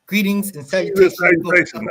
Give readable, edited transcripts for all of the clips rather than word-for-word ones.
Greetings and salutations.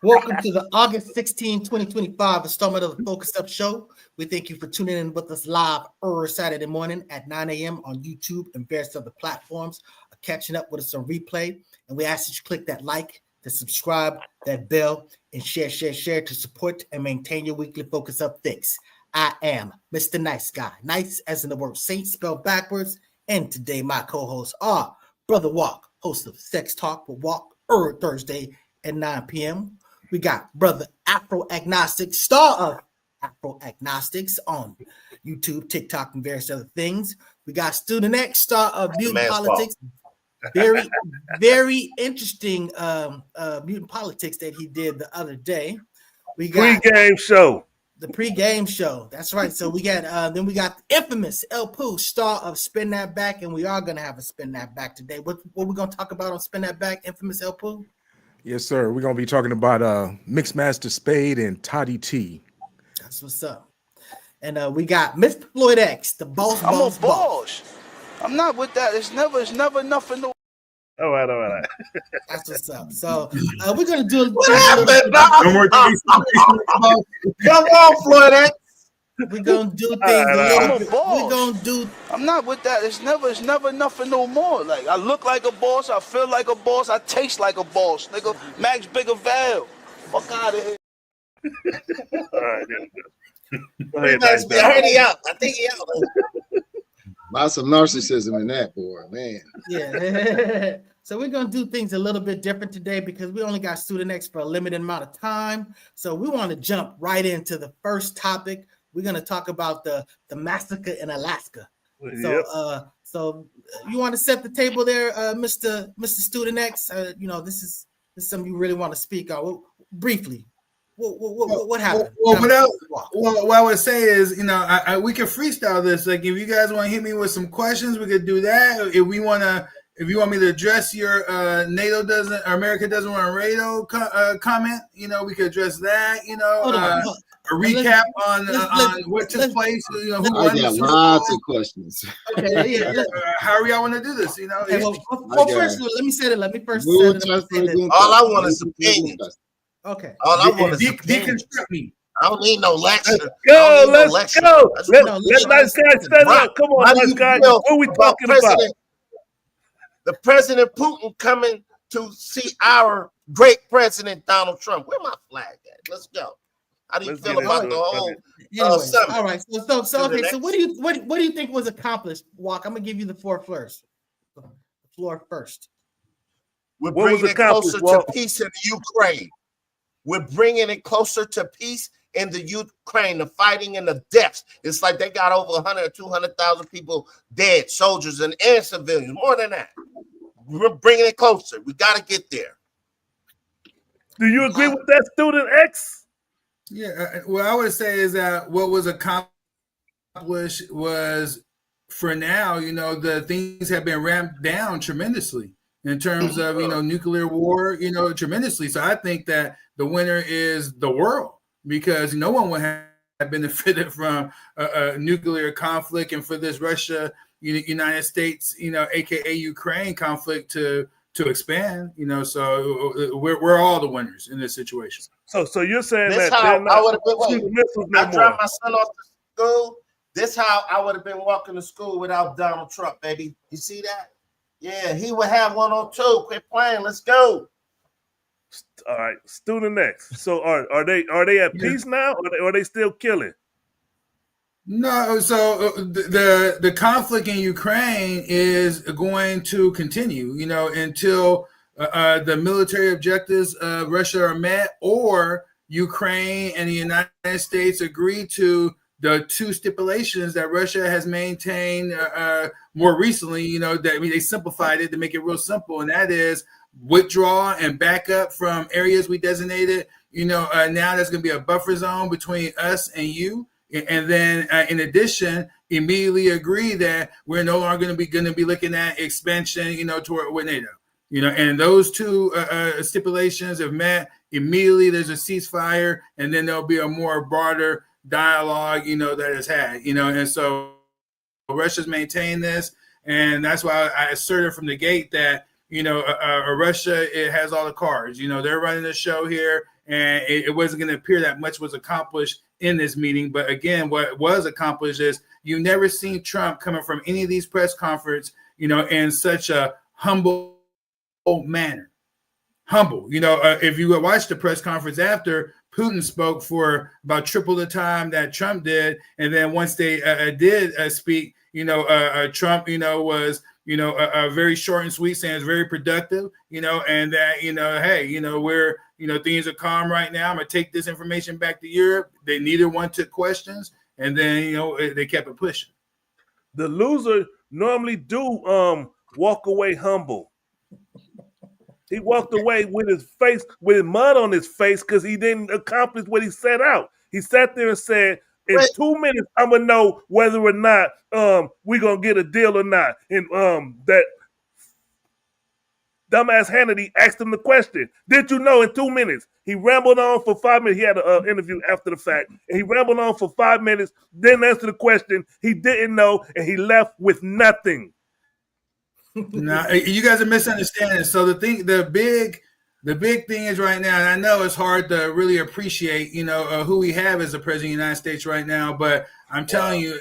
Welcome to the August 16, 2025 installment of the Focus Up Show. We thank you for tuning in with us live Saturday morning at 9 a.m. on YouTube and various other platforms, catching up with us on replay. And we ask that you click that like, to subscribe, that bell, and share to support and maintain your weekly Focus Up fix. I am Mr. Nice Guy. Nice as in the word saint spelled backwards. And today my co-hosts are Brother Walk, host of Sex Talk with Walk, Thursday at 9 p.m. We got Brother Afro Agnostic, star of Afro Agnostics on YouTube, TikTok, and various other things. We got Student X, star of Mutant Politics. Very interesting Mutant Politics that he did the other day. We got pre-game show. The pre-game show. That's right. So we got then we got the infamous El Pooh, star of Spin That Back, and we are gonna have a Spin That Back today. What we gonna talk about on Spin That Back, infamous El Pooh? Yes, sir. We're gonna be talking about Mixmaster Spade and Toddy T. That's what's up. And we got Mr. Floyd X, the boss. I'm a boss. I'm not with that. It's never nothing to. All right. That's what's up. So we're gonna do. Come on, Floyd X. We're gonna do things. We're gonna do. I'm not with that. It's never nothing no more. Like I look like a boss. I feel like a boss. I taste like a boss. Nigga, Max Bigger Val. Fuck out of here. All right. I heard he out. I think he out. Lots of narcissism in that boy, man. Yeah. So we're gonna do things a little bit different today because we only got Student X for a limited amount of time. So we want to jump right into the first topic. We're gonna talk about the massacre in Alaska. So you want to set the table there, Mr. Student X? This is something you really want to speak on. Briefly. What happened? What I would say is, we can freestyle this. Like, if you guys want to hit me with some questions, we could do that. If you want me to address your America doesn't want a radio comment, we could address that. A recap on what took place. I got lots of questions. Okay, however y'all want to do this. First, let me set it. Let me first set it. All I want is opinion. Okay. All I want is deconstruct me. I don't need no lecture. Let's go. Let's Nice Guy stand up. Come on, Nice Guy. What are we talking about? The President Putin coming to see our great President Donald Trump. Where my flag at? Let's go. How do you feel about the whole summit? All right. So okay. So what do you think was accomplished, Walk? I'm gonna give you the floor first. We're bringing it closer to peace in the Ukraine. We're bringing it closer to peace in the Ukraine, the fighting and the deaths. It's like they got over 100 or 200,000 people dead, soldiers and civilians, more than that. We're bringing it closer. We got to get there. Do you agree with that, Student X? Yeah, what I would say is that what was accomplished was, for now, the things have been ramped down tremendously in terms of, nuclear war, tremendously. So I think that the winner is the world, because no one would have benefited from a nuclear conflict, and for this Russia, United States, aka Ukraine conflict to expand. So we're all the winners in this situation. So you're saying this that how I would have been. I dropped my son off to school. This how I would have been walking to school without Donald Trump, baby. You see that? Yeah, he would have 102. Quit playing. Let's go. All right, Student X. So are they at peace now, or are they still killing? No. So the conflict in Ukraine is going to continue, until the military objectives of Russia are met, or Ukraine and the United States agree to the two stipulations that Russia has maintained more recently, that they simplified it to make it real simple, and that is withdraw and back up from areas we designated. Now there's going to be a buffer zone between us and you, and then in addition, immediately agree that we're no longer going to be looking at expansion, toward with NATO. And those two stipulations have met. Immediately there's a ceasefire, and then there'll be a more broader dialogue, that is had, and so Russia's maintained this, and that's why I asserted from the gate that, Russia, it has all the cards, they're running the show here, and it wasn't going to appear that much was accomplished in this meeting. But again, what was accomplished is you never seen Trump coming from any of these press conferences, in such a humble manner. Humble. If you watch the press conference after, Putin spoke for about triple the time that Trump did, and then once they did speak, Trump, was very short and sweet, saying it's very productive, and that hey, we're things are calm right now. I'm gonna take this information back to Europe. They neither one took questions, and then they kept it pushing. The loser normally do walk away humble. He walked away with his mud on his face because he didn't accomplish what he set out. He sat there and said, in 2 minutes, I'm going to know whether or not we're going to get a deal or not. And that dumbass Hannity asked him the question, did you know in 2 minutes? He rambled on for 5 minutes. He had an interview after the fact. And he rambled on for 5 minutes, didn't answer the question. He didn't know, and he left with nothing. Now, you guys are misunderstanding. So the big thing is right now, and I know it's hard to really appreciate, who we have as the president of the United States right now, but I'm telling you,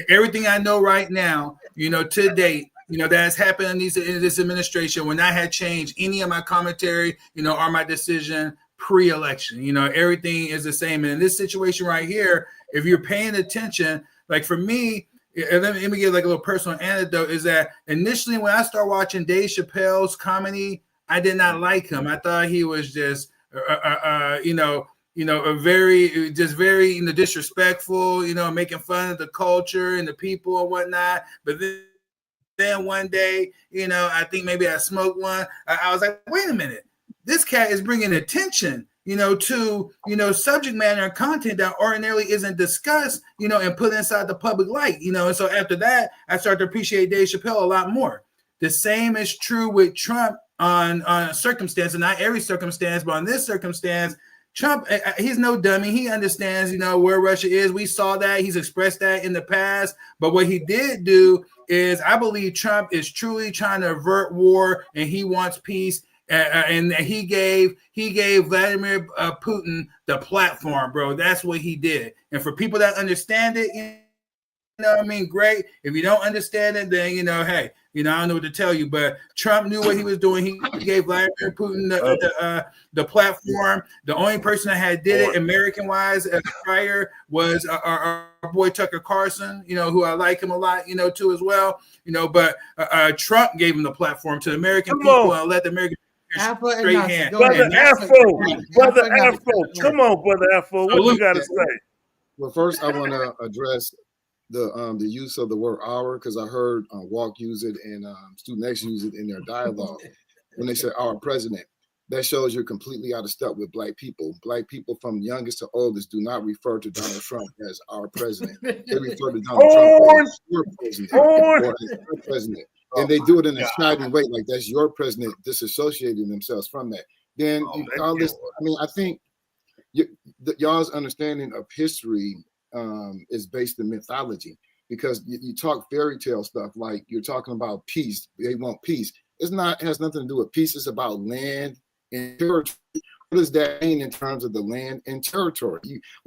everything I know right now, to date, that has happened in this administration when I had changed any of my commentary, or my decision pre-election. Everything is the same. And in this situation right here, if you're paying attention, like for me, let me give like a little personal anecdote, is that initially when I started watching Dave Chappelle's comedy, I did not like him. I thought he was just, very disrespectful, making fun of the culture and the people and whatnot. But then one day, I think maybe I smoked one. I was like, wait a minute, this cat is bringing attention to, subject matter and content that ordinarily isn't discussed, and put inside the public light, and so after that, I started to appreciate Dave Chappelle a lot more. The same is true with Trump on a circumstance, and not every circumstance, but on this circumstance, Trump, he's no dummy. He understands, where Russia is. We saw that. He's expressed that in the past, but what he did do is, I believe Trump is truly trying to avert war, and he wants peace. And he gave Vladimir Putin the platform, bro. That's what he did. And for people that understand it, great. If you don't understand it, then hey, I don't know what to tell you. But Trump knew what he was doing. He gave Vladimir Putin the platform. The only person that did it American-wise prior was our boy Tucker Carlson. Who I like him a lot. Too as well. But Trump gave him the platform to the American people and let the American straight hand. Brother Afro. Come on, Brother Afro. What you got to say? Well, first I want to address the use of the word "our" because I heard Walk use it and Student X use it in their dialogue when they said "our president." That shows you're completely out of step with Black people. Black people from youngest to oldest do not refer to Donald Trump as our president. They refer to Donald Trump as your president or as your president. And they do it in a snidey way, like that's your president, disassociating themselves from that. Then all this, I think y'all's understanding of history is based in mythology, because you talk fairy tale stuff like you're talking about peace. They want peace. It has nothing to do with peace. It's about land and territory. What does that mean in terms of the land and territory?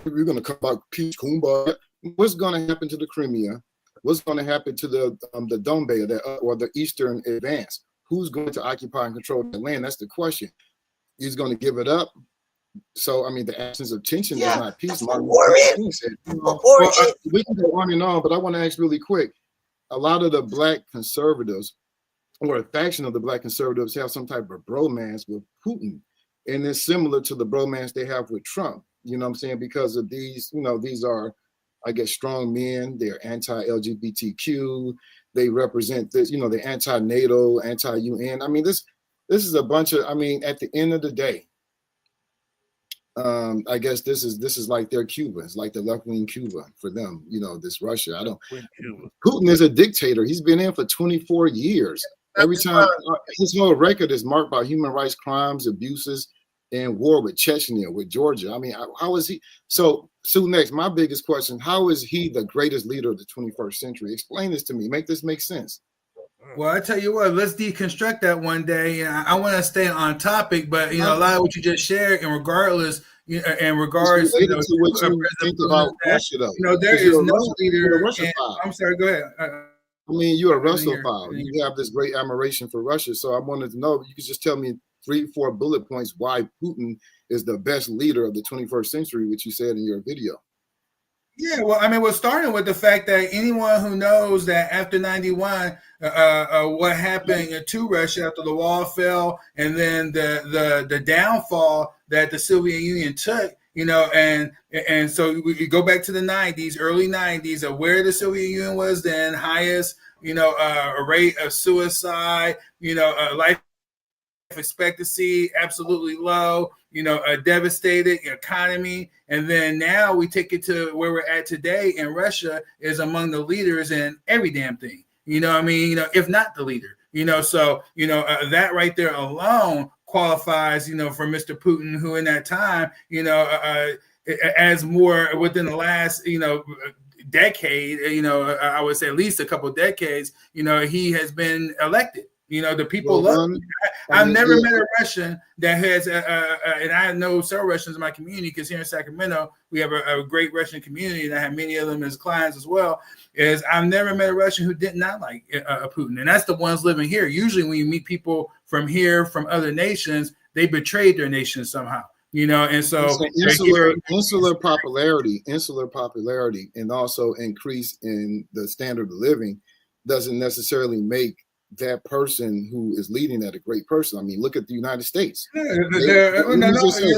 We're going to come about peace, kumbaya. What's going to happen to the Crimea? What's going to happen to the Donbass or the Eastern Advance? Who's going to occupy and control the land? That's the question. He's going to give it up. So, the absence of tension is not peace. We can go on and on, but I want to ask really quick. A lot of the Black conservatives, or a faction of the Black conservatives, have some type of bromance with Putin. And it's similar to the bromance they have with Trump. Because of these, these are I guess, strong men. They're anti-LGBTQ. They represent this, they're anti-NATO, anti-UN. I mean, this is a bunch of, at the end of the day, I guess this is like their Cuba. It's like the left-wing Cuba for them, this Russia. Putin is a dictator. He's been in for 24 years. Every time his whole record is marked by human rights crimes, abuses, and war with Chechnya, with Georgia. I mean, how is he? So next, my biggest question, how is he the greatest leader of the 21st century? Explain this to me. Make this make sense. Well, I tell you what, let's deconstruct that one day. I want to stay on topic, but a lot of what you just shared, and regardless, in regards to what you think about Russia, though, there is no leader. I'm sorry, go ahead. I mean, you're a Russophile. You have this great admiration for Russia. So I wanted to know if you could just tell me 3-4 bullet points why Putin is the best leader of the 21st century, which you said in your video. Yeah, well, we're starting with the fact that anyone who knows that after 91, what happened to Russia after the wall fell, and then the downfall that the Soviet Union took, and so we go back to the 90s, early 90s, of where the Soviet Union was then, highest, a rate of suicide, life expectancy absolutely low, a devastated economy. And then now we take it to where we're at today, and Russia is among the leaders in every damn thing, if not the leader, so that right there alone qualifies, for Mr. Putin, who in that time, as more within the last, decade, I would say at least a couple of decades, he has been elected. The people love him. I've never met a Russian that has, and I know several Russians in my community, because here in Sacramento, we have a great Russian community, and I have many of them as clients as well, is I've never met a Russian who did not like Putin. And that's the ones living here. Usually when you meet people from here, from other nations, they betrayed their nation somehow. And so insular popularity, and also increase in the standard of living doesn't necessarily make that person who is leading that a great person. I mean, look at the United States. You're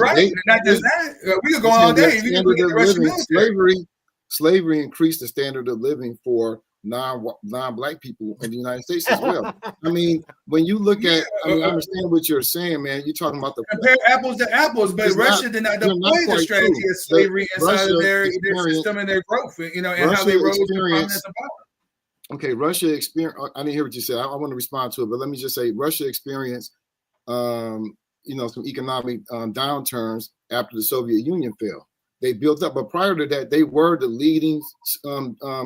right. Not just that. We could go all day. Slavery increased the standard of living for non-black people in the United States as well. I mean, when you look at, I understand what you're saying, man. You're talking about compare apples to apples, but Russia did not deploy the strategy of slavery inside of their system and their growth, and how they rose to prominence and power. Okay, Russia experienced, I didn't hear what you said. I want to respond to it, but let me just say Russia experienced, some economic downturns after the Soviet Union fell. They built up, but prior to that, they were the leading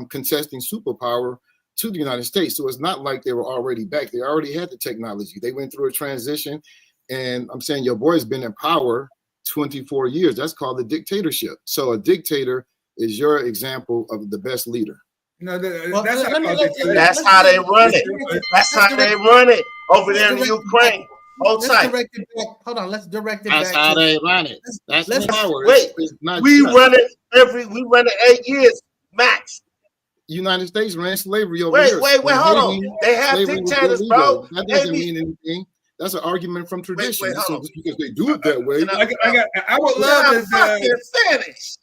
contesting superpower to the United States. So it's not like they were already back. They already had the technology. They went through a transition, and I'm saying your boy's been in power 24 years. That's called a dictatorship. So a dictator is your example of the best leader. That's how they run it. That's how they run it over there in Ukraine. Hold tight. Hold on, let's direct it back. That's how they run it. That's power. Wait, we run it 8 years max. United States ran slavery over here. Wait, hold on. They have dictators, bro. That doesn't mean anything. That's an argument from tradition. So just because they do it that way. I would love to finish.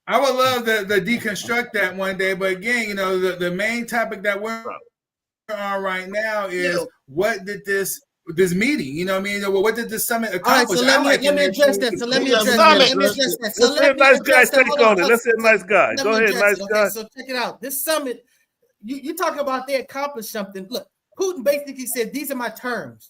I would love to deconstruct that one day, but again, the main topic that we're on right now is what did this meeting, what did this summit accomplish? All right, so let me address that. So let me address that. Let's let a nice guy take on it. Let's say a nice guy. Go ahead, nice guy. So check it out. This summit, you talk about they accomplished something. Look, Putin basically said, these are my terms.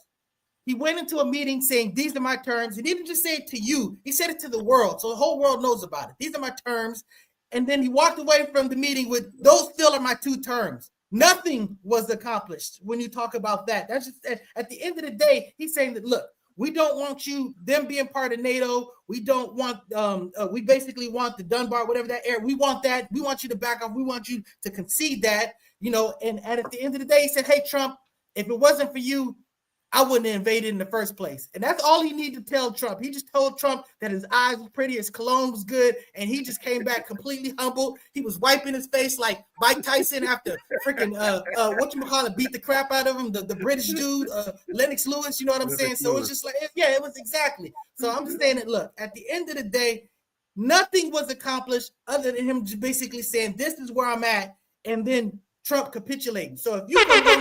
He went into a meeting saying, these are my terms. He didn't just say it to you. He said it to the world. So the whole world knows about it. These are my terms. And then he walked away from the meeting with, those still are my 2 terms. Nothing was accomplished when you talk about that. That's just, at the end of the day, he's saying that, look, we don't want them being part of NATO. We don't want, we basically want the Dunbar, whatever that area. We want that. We want you to back off. We want you to concede that, and at the end of the day, he said, hey, Trump, if it wasn't for you, I wouldn't have invaded in the first place. And that's all he needed to tell Trump. He just told Trump that his eyes were pretty, his cologne was good, and he just came back completely humble. He was wiping his face like Mike Tyson after freaking beat the crap out of him, the British dude, Lennox Lewis, you know what I'm saying? So it's just like, yeah, it was exactly. So I'm just saying that, look, at the end of the day, Nothing was accomplished other than him basically saying, "This is where I'm at," and then Trump capitulating. So if you can go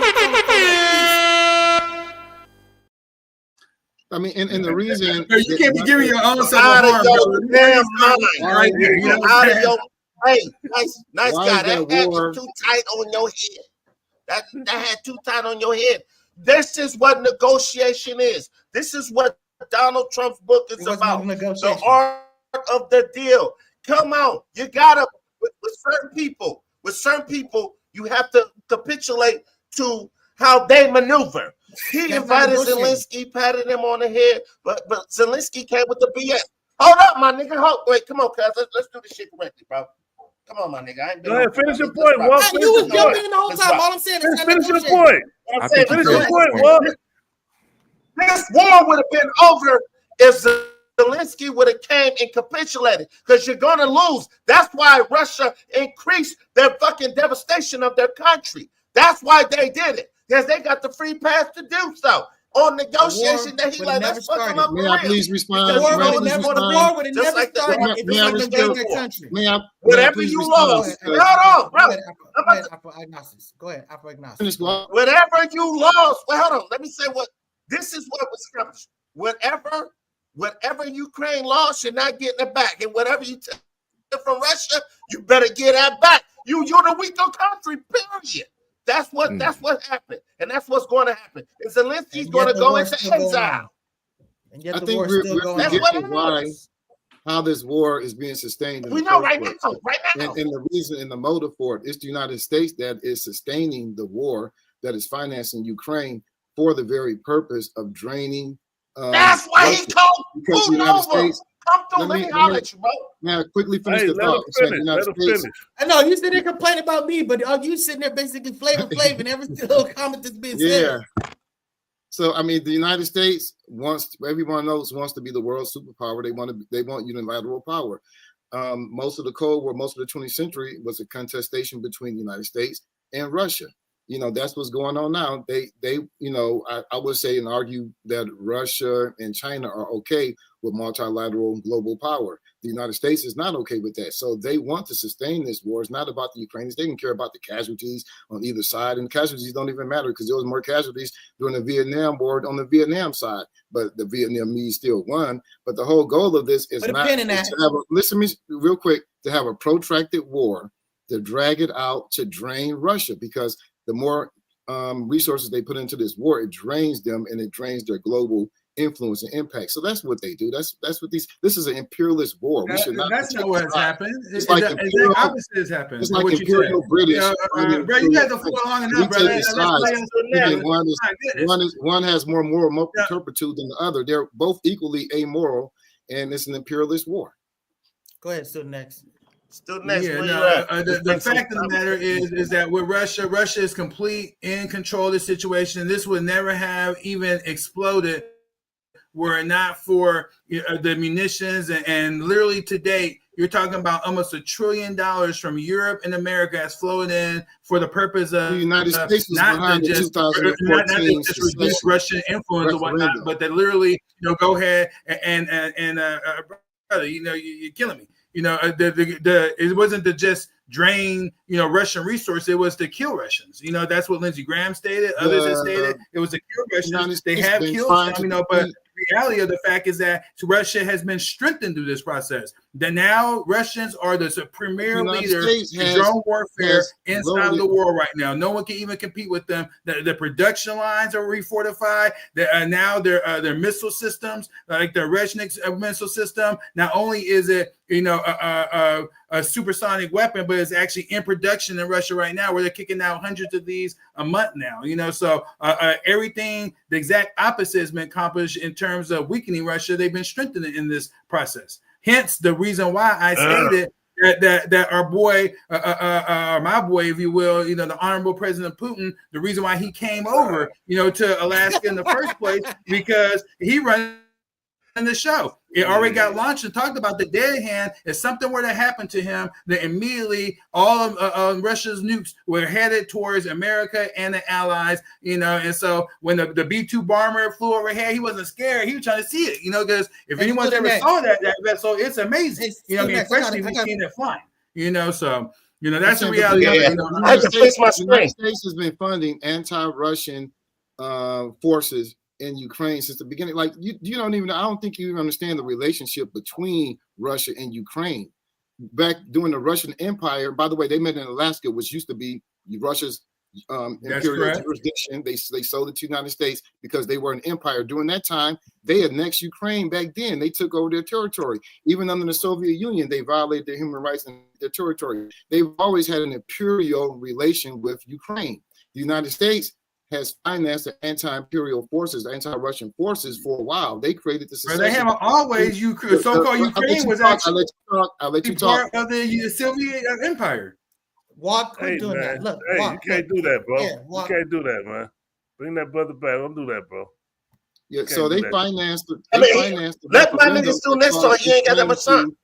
I mean, and the reason you can't be giving your own self out a of harm, your bro. damn mind. Right there, you know what Out I'm of saying? your hey, nice Why guy. is that That hat war- is too tight on your head. That hat too tight on your head. This is what negotiation is. This is what Donald Trump's book is about. The art of the deal. Come on, you gotta with certain people. With certain people, you have to capitulate to how they maneuver. He invited Zelensky, patted him on the head, but Zelensky came with the BS. Hold up, my nigga. Wait, come on, cuz. Let's do this shit correctly, bro. Come on, my nigga. I ain't been. Go ahead, finish your point, Walt. You was jumping in the whole time. All I'm saying is finish your point. Finish your point, Walt. This war would have been over if Zelensky would have came and capitulated, because you're going to lose. That's why Russia increased their fucking devastation of their country. That's why they did it, because they got the free pass to do so. On negotiation that he like, let's fuck him up. May I please respond? The war would have never started if it was against their country. Whatever you lost. Hold on, bro. Go ahead, Afro-agnostic. Whatever you lost. Well, hold on. Let me say what. This is what was accomplished. Whatever Ukraine lost, you're not getting it back. And whatever you took from Russia, you better get that back. You're the weaker country, period. That's what happened. And that's what's going to happen. And Zelensky's going to go into exile. And yet I the think war's still going on. How this war is being sustained. We know right now. And the reason and the motive for it is the United States that is sustaining the war, that is financing Ukraine for the very purpose of draining. That's why Russia. he told Because the Putin United over. States. Come through. Let me holler at you, bro. Now, quickly finish the Let thought. him finish. I know you sitting there complaining about me, but are you sitting there basically flavor every little comment that's being said? Yeah. So I mean, the United States wants, everyone knows, wants to be the world superpower. They want unilateral power. Most of the Cold War, most of the 20th century was a contestation between the United States and Russia. You know, that's what's going on now. They I would say and argue that Russia and China are okay with multilateral global power. The United States is not okay with that. So they want to sustain this war. It's not about the Ukrainians. They don't care about the casualties on either side. And the casualties don't even matter, because there was more casualties during the Vietnam War on the Vietnam side. But the Vietnamese still won. But the whole goal of this is not to have listen to me real quick, to have a protracted war, to drag it out, to drain Russia, because the more resources they put into this war, it drains them and it drains their global influence and impact. So that's what they do. That's what this is an imperialist war. We should not. That's not what has happened. It's like the opposite has happened. It's like imperial British. Bro, you got the floor long enough, bro. One has more moral turpitude than the other. They're both equally amoral, and it's an imperialist war. Go ahead, so next. The fact of the matter is that with Russia is complete in control of the situation. This would never have even exploded were it not for the munitions and literally to date, you're talking about almost $1 trillion from Europe and America has flowed in for the purpose of the United States not just reduce Russian influence or whatnot, but that literally go ahead and brother, you're killing me. It wasn't to just drain, Russian resources. It was to kill Russians. That's what Lindsey Graham stated. Others have stated it was to kill Russians. They have killed some, but the reality of the fact is that Russia has been strengthened through this process. That now Russians are the premier leader in drone warfare inside of the world right now. No one can even compete with them. The production lines are refortified. Now their missile systems, like the Reznik missile system, not only is it a supersonic weapon, but it's actually in production in Russia right now, where they're kicking out hundreds of these a month now. So everything, the exact opposite has been accomplished in terms of weakening Russia. They've been strengthening in this process. Hence the reason why I stated that our boy, my boy, if you will, the Honorable President Putin, the reason why he came over, to Alaska in the first place, because he runs in the show. It already got launched and talked about the dead hand. If something were to happen to him, then immediately all of Russia's nukes were headed towards America and the allies, and so when the B-2 bomber flew overhead, he wasn't scared. He was trying to see it, because if anyone's ever saw that vessel, it's amazing. Especially if you've seen it flying, so that's the reality of it. The United States has been funding anti-Russian forces in Ukraine since the beginning. Like you don't even. I don't think you even understand the relationship between Russia and Ukraine. Back during the Russian Empire, by the way, they met in Alaska, which used to be Russia's imperial jurisdiction. They sold it to the United States because they were an empire. During that time, they annexed Ukraine. Back then, they took over their territory. Even under the Soviet Union, they violated their human rights in their territory. They've always had an imperial relation with Ukraine. The United States has financed the anti-imperial forces, anti-Russian forces for a while. They created the secession. They haven't always. So-called Ukraine was actually I'll let you talk. Part of the Soviet Empire. Walk, quit doing that. Look, you can't do that, bro. You can't do that, man. Bring that brother back. Don't do that, bro. Yeah, so they financed. Let my niggas do next time. You ain't got that much time.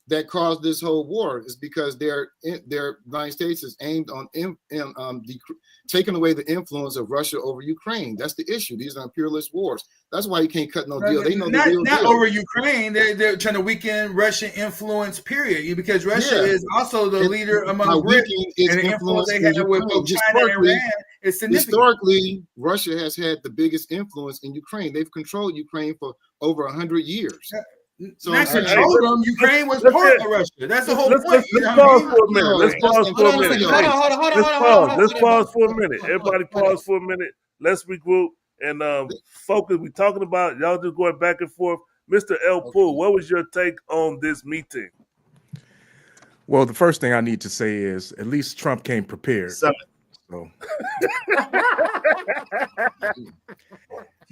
That caused this whole war is because their United States is aimed on taking away the influence of Russia over Ukraine. That's the issue. These are imperialist wars. That's why you can't cut no deal. They know the real not deal. Over Ukraine. They're trying to weaken Russian influence. Period. Because Russia is also the leader among BRICS, and the influence they have with both China and Iran is significant. Historically, Russia has had the biggest influence in Ukraine. They've controlled Ukraine for over 100 years. So Ukraine was part of Russia. That's the whole point. Let's pause for a minute. Let's pause for a minute. Let's pause for a minute. Everybody pause for a minute. Let's regroup and focus. We're talking about y'all just going back and forth. Mr. L. Poole, what was your take on this meeting? Well, the first thing I need to say is at least Trump came prepared. So.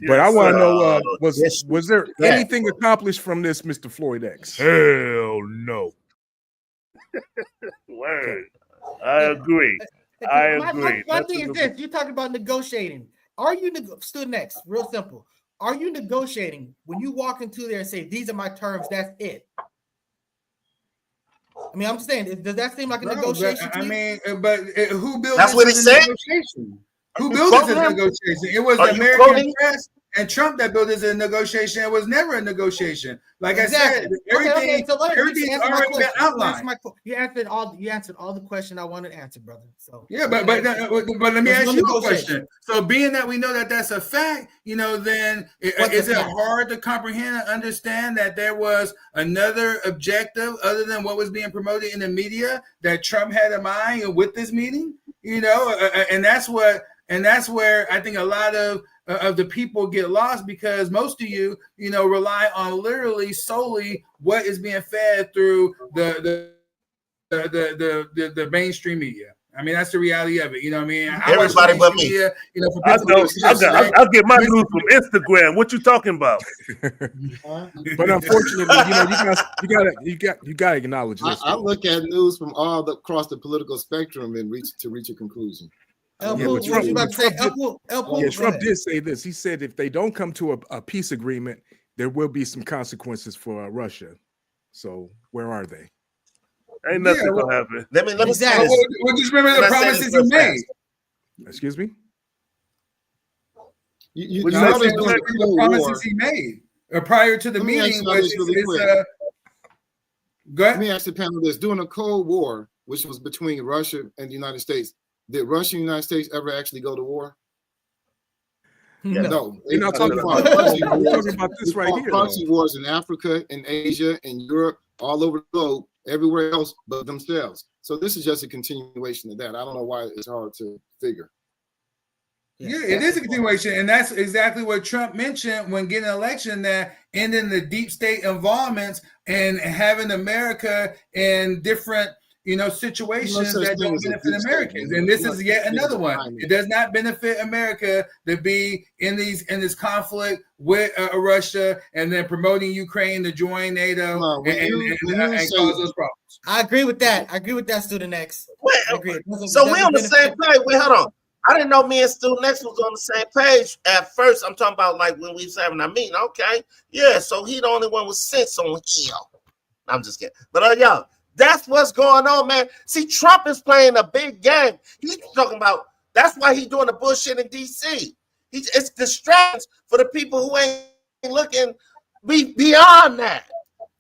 But I want to know, was there anything accomplished from this, Mr. Floyd X? Hell no. Word. I agree. My thing is this: you're talking about negotiating. Are you student X? Real simple. Are you negotiating when you walk into there and say, "These are my terms"? That's it. I mean, I'm saying, does that seem like a negotiation? But who built? That's what he said. Who built this in negotiation? It was the American press and Trump that built this in negotiation. It was never a negotiation. Like I said, everything's already been outlined. You answered all the question I wanted to answer, brother. So but let me ask you a question. So being that we know that that's a fact, then is it hard to comprehend and understand that there was another objective other than what was being promoted in the media that Trump had in mind with this meeting? And that's where I think a lot of the people get lost, because most of you rely on literally solely what is being fed through the mainstream media. I mean, that's the reality of it. Everybody but me. Media, I'll get my news from Instagram. What you talking about? But unfortunately, you got to acknowledge this. I look at news from across the political spectrum and reach a conclusion. Trump did say this. He said if they don't come to a peace agreement, there will be some consequences for Russia. So where are they? Ain't nothing gonna happen. Let me say this. Well, just remember the promises he made. Excuse me? You know the promises he made prior to the meeting. Let me ask the panel this. During the Cold War, which was between Russia and the United States, did Russia and the United States ever actually go to war? No. We're not talking about this right here. Proxy wars in Africa, in Asia, in Europe, all over the globe, everywhere else but themselves. So this is just a continuation of that. I don't know why it's hard to figure. Yeah, it is a continuation, and that's exactly what Trump mentioned when getting an election, that ending the deep state involvements and having America in different situations that don't benefit Americans. And this is yet another one. It does not benefit America to be in this conflict with Russia and then promoting Ukraine to join NATO and cause those problems. I agree with that. Student X. So we on the same page. Wait, hold on. I didn't know me and Stu Next was on the same page at first. I'm talking about like when we was having a meeting. Okay, yeah. So he the only one with sense on him. I'm just kidding. But yo, that's what's going on, man. See, Trump is playing a big game. He's talking about. That's why he's doing the bullshit in D.C. It's distractions for the people who ain't looking beyond that.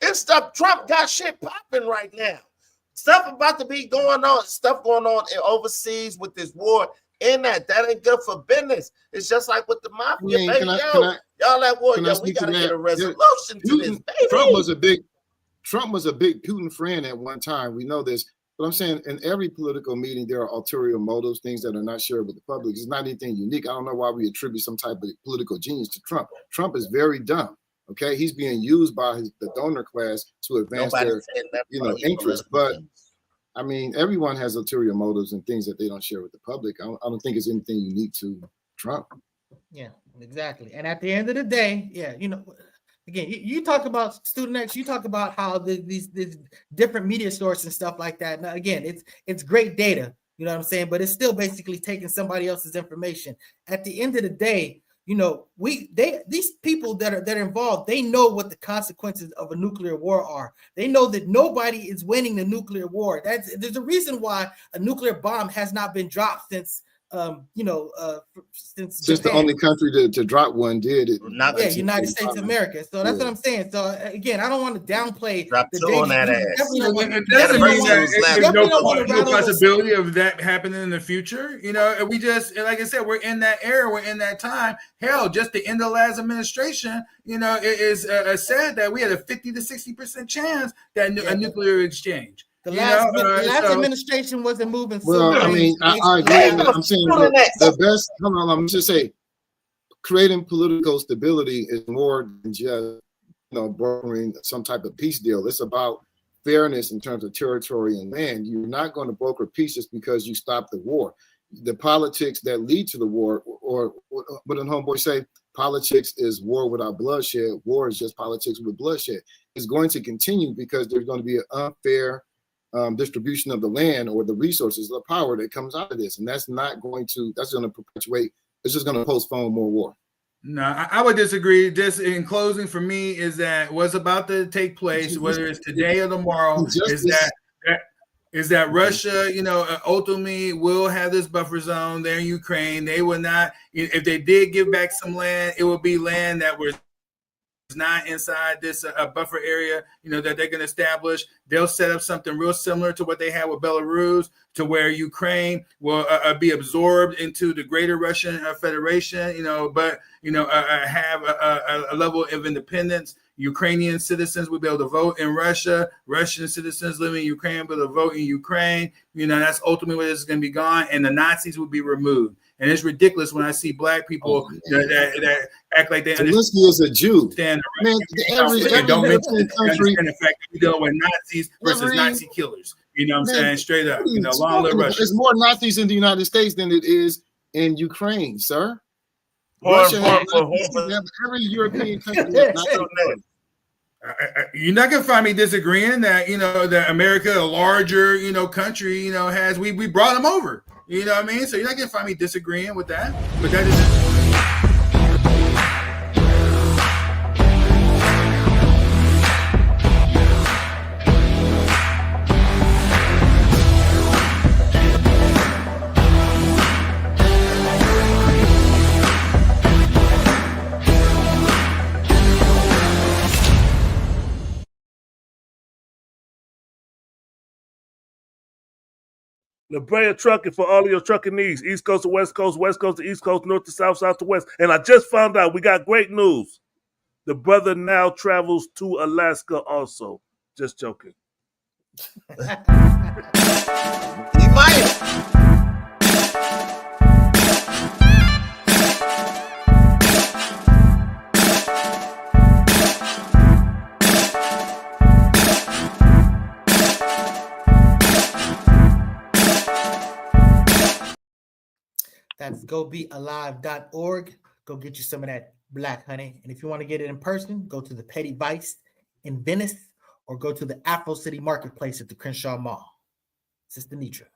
It's stuff. Trump got shit popping right now. Stuff about to be going on. Stuff going on overseas with this war. In that ain't good for business. It's just like with the mafia, baby. Y'all at war. Yo, we gotta get a resolution to this, baby. Trump was a big Putin friend at one time. We know this. But I'm saying in every political meeting, there are ulterior motives, things that are not shared with the public. It's not anything unique. I don't know why we attribute some type of political genius to Trump. Trump is very dumb. Okay, he's being used by the donor class to advance their interests. But I mean, everyone has ulterior motives and things that they don't share with the public. I don't think it's anything unique to Trump. Yeah, exactly. And at the end of the day, again, you talk about Student X, you talk about how these different media sources and stuff like that. Now, again, it's great data, you know what I'm saying? But it's still basically taking somebody else's information. At the end of the day, these people that are involved, they know what the consequences of a nuclear war are. They know that nobody is winning the nuclear war. There's a reason why a nuclear bomb has not been dropped since since the only country to drop one did it. United States of America. So that's what I'm saying. So again, I don't want to downplay drop the two on that ass. It doesn't mean that there's no possibility of that happening in the future. We just, like I said, we're in that era, we're in that time. Hell, just the end of the last administration, it is said that we had a 50 to 60% chance that a nuclear exchange. The last administration wasn't moving. Well, I mean, I agree. I'm saying the best. Hold on, I'm just saying, creating political stability is more than just brokering some type of peace deal. It's about fairness in terms of territory and land. You're not going to broker peace just because you stop the war. The politics that lead to the war, or what did homeboy say? Politics is war without bloodshed. War is just politics with bloodshed. It's going to continue because there's going to be an unfair distribution of the land or the resources, the power that comes out of this, and that's going to perpetuate. It's just going to postpone more war. No, I would disagree. Just in closing, for me, is that what's about to take place, whether it's today or tomorrow, is that Russia, ultimately will have this buffer zone there in Ukraine. They will not, if they did give back some land, it would be land that was not inside this buffer area, that they're going to establish. They'll set up something real similar to what they had with Belarus, to where Ukraine will be absorbed into the greater Russian Federation, but have a level of independence. Ukrainian citizens will be able to vote in Russia. Russian citizens living in Ukraine will be able to vote in Ukraine. That's ultimately where this is going to be gone, and the Nazis will be removed. And it's ridiculous when I see black people that act like they understand. Zelensky is a Jew. Man, don't mention the fact that we deal with Nazis versus Nazi killers. I'm saying? Straight up. Long live Russia. There's more Nazis in the United States than it is in Ukraine, sir. Russia has every European country. You're not gonna find me disagreeing that that America, a larger country, has we brought them over. You know what I mean? So you're not gonna find me disagreeing with that. But that is. La Brea Trucking for all of your trucking needs. East Coast to West Coast, West Coast to East Coast, North to South, South to West. And I just found out we got great news. The brother now travels to Alaska also. Just joking. He might. That's gobealive.org. Go get you some of that black honey. And if you want to get it in person, go to the Petty Vice in Venice or go to the Afro City Marketplace at the Crenshaw Mall. Sister Nitra.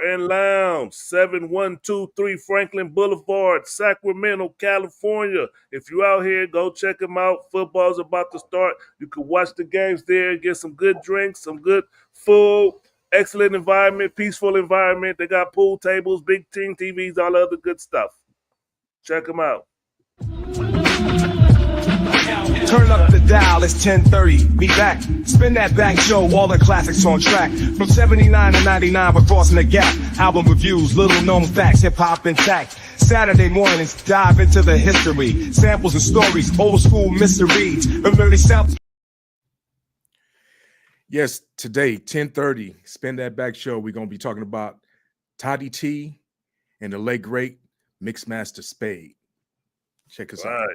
and Lounge, 7123 Franklin Boulevard, Sacramento, California. If you're out here, go check them out. Football's about to start. You can watch the games there, get some good drinks, some good food, excellent environment, peaceful environment. They got pool tables, big team TVs, all the other good stuff. Check them out. Turn up the dial, it's 10:30. Be back. Spin that back show, all the classics on track. From 79 to 99, we're crossing the gap. Album reviews, little known facts, hip hop intact. Saturday mornings, dive into the history. Samples and stories, old school mysteries. Remember South. Yes, today, 10:30, Spin That Back show. We're going to be talking about Toddy T and the late great Mixmaster Spade. Check us out.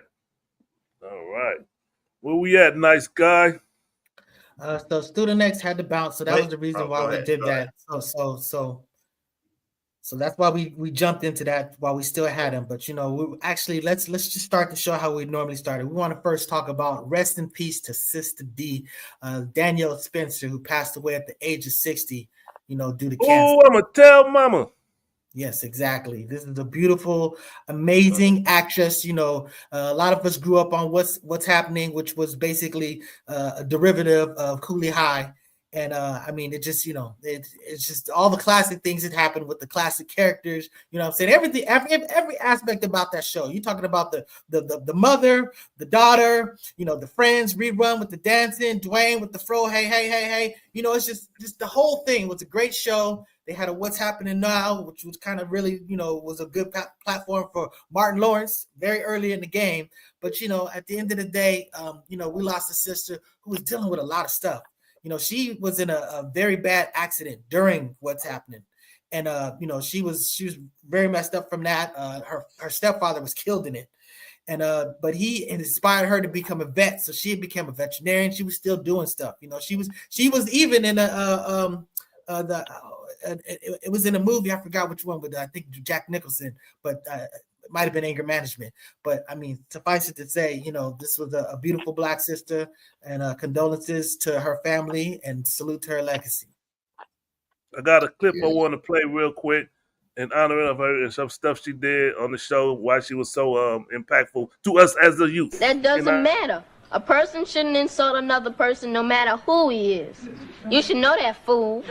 All right. Where we at, nice guy? So Student X had to bounce, so that was the reason why we did that. So that's why we jumped into that while we still had him. But let's just start the show how we normally started. We want to first talk about rest in peace to Sister D, Danielle Spencer, who passed away at the age of 60, due to cancer. Oh, I'ma tell mama. Yes, exactly. This is a beautiful, amazing actress. A lot of us grew up on What's Happening, which was basically a derivative of Cooley High. And it just, it's just all the classic things that happened with the classic characters. I'm saying? Everything, every aspect about that show. You're talking about the mother, the daughter, the friends rerun with the dancing, Dwayne with the fro, hey. It's just the whole thing was a great show. They had a What's Happening Now, which was kind of really, was a good platform for Martin Lawrence very early in the game. But, at the end of the day, we lost a sister who was dealing with a lot of stuff. She was in a very bad accident during What's Happening. And, she was very messed up from that. Her stepfather was killed in it. And but he inspired her to become a vet. So she became a veterinarian. She was still doing stuff. She was even in it was in a movie. I forgot which one, but I think Jack Nicholson, but it might have been Anger Management. But suffice it to say, this was a beautiful Black sister, and condolences to her family and salute to her legacy. I got a clip I want to play real quick in honor of her and some stuff she did on the show, why she was so impactful to us as a youth. That doesn't matter. A person shouldn't insult another person no matter who he is. You should know that, fool.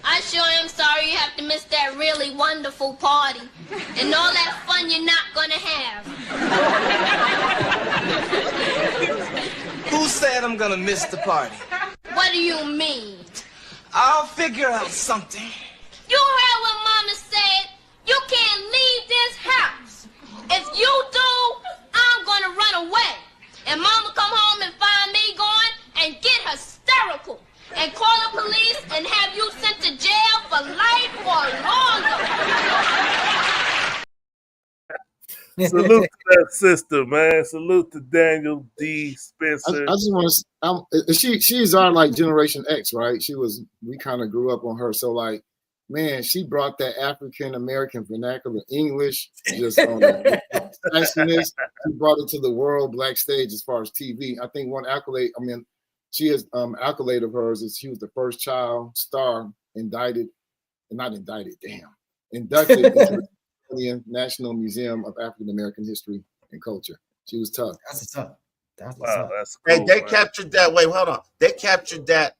I sure am sorry you have to miss that really wonderful party and all that fun you're not gonna have. Who said I'm gonna miss the party? What do you mean? I'll figure out something. You heard what Mama said. You can't leave this house. If you do, I'm gonna run away. And Mama come home and find me gone and get hysterical. And call the police and have you sent to jail for life or longer. Salute to that sister, man. Salute to Danielle D. Spencer. I just want to. She's our Generation X, right? We kind of grew up on her, so man, she brought that African American vernacular English just on the spiciness. She brought it to the world Black stage as far as TV. I think one accolade. She is accolade of hers is she was the first child star inducted into the National Museum of African American History and Culture. She was tough. That's tough. That's cool, they captured that. Wait, hold on. They captured that.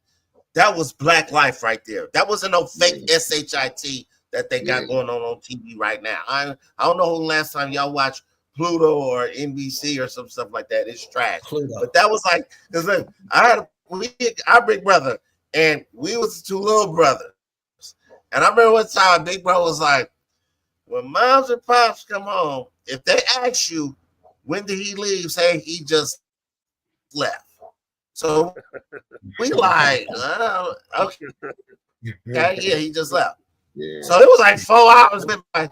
That was Black life right there. That wasn't no fake SHIT that they got going on TV right now. I don't know who last time y'all watched Pluto or NBC or some stuff like that. It's trash. Pluto. But that was because I had our big brother, and we was two little brothers. And I remember one time big brother was like, when moms and pops come home, if they ask you, when did he leave? Say he just left. So we okay. Yeah, he just left. Yeah. So it was 4 hours, and